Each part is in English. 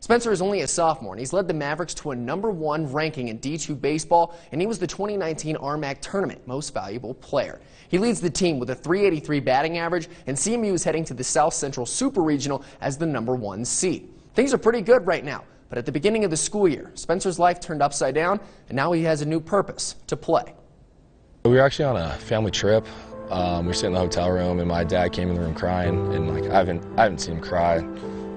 Spencer is only a sophomore, and he's led the Mavericks to a #1 ranking in D2 baseball, and he was the 2019 RMAC Tournament Most Valuable Player. He leads the team with a .383 batting average, and CMU is heading to the South Central Super Regional as the #1 seed. Things are pretty good right now, but at the beginning of the school year, Spencer's life turned upside down, and now he has a new purpose: to play. We were actually on a family trip. We were sitting in the hotel room, and my dad came in the room crying, and I haven't seen him cry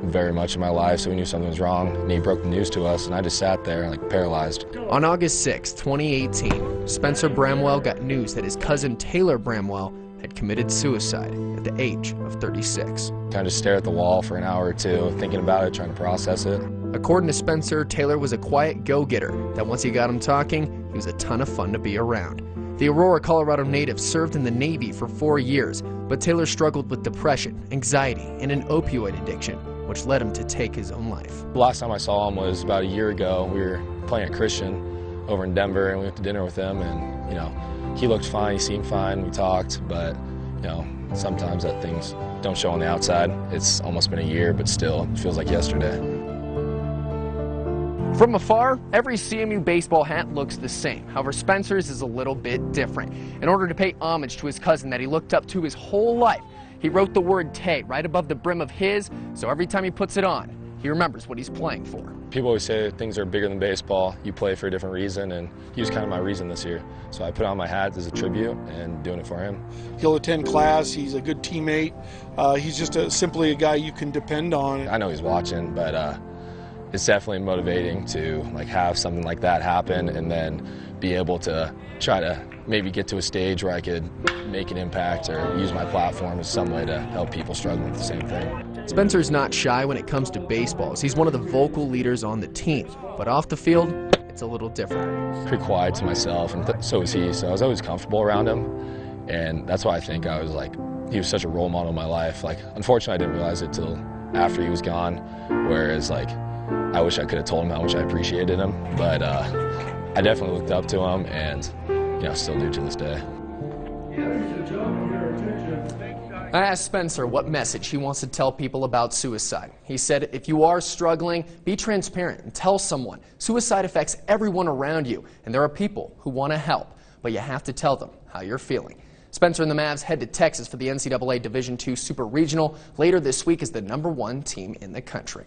very much in my life, so we knew something was wrong, and he broke the news to us, and I just sat there paralyzed. On August 6, 2018, Spencer Bramwell got news that his cousin Taylor Bramwell had committed suicide at the age of 36. Kind of just stare at the wall for an hour or two, thinking about it, trying to process it. According to Spencer, Taylor was a quiet go-getter that once he got him talking, he was a ton of fun to be around. The Aurora, Colorado native served in the Navy for 4 years, but Taylor struggled with depression, anxiety, and an opioid addiction, which led him to take his own life. The last time I saw him was about a year ago. We were playing at Christian over in Denver, and we went to dinner with him, and he looked fine, he seemed fine, we talked, but sometimes that things don't show on the outside. It's almost been a year, but still, it feels like yesterday. From afar, every CMU baseball hat looks the same. However, Spencer's is a little bit different. In order to pay homage to his cousin that he looked up to his whole life, he wrote the word Tay right above the brim of his, so every time he puts it on, he remembers what he's playing for. People always say things are bigger than baseball. You play for a different reason, and he was kind of my reason this year. So I put on my hat as a tribute and doing it for him. He'll attend class. He's a good teammate. He's just simply a guy you can depend on. I know he's watching, but it's definitely motivating to have something like that happen and then be able to try to maybe get to a stage where I could make an impact or use my platform as some way to help people struggling with the same thing. Spencer's not shy when it comes to baseballs. He's one of the vocal leaders on the team, but off the field, it's a little different. Pretty quiet to myself, and so was he, so I was always comfortable around him, and that's why I think I was he was such a role model in my life. Unfortunately, I didn't realize it till after he was gone, whereas I wish I could have told him how much I appreciated him, but I definitely looked up to him, and still do to this day. I asked Spencer what message he wants to tell people about suicide. He said, if you are struggling, be transparent and tell someone. Suicide affects everyone around you, and there are people who want to help, but you have to tell them how you're feeling. Spencer and the Mavs head to Texas for the NCAA Division II Super Regional later this week as the #1 team in the country.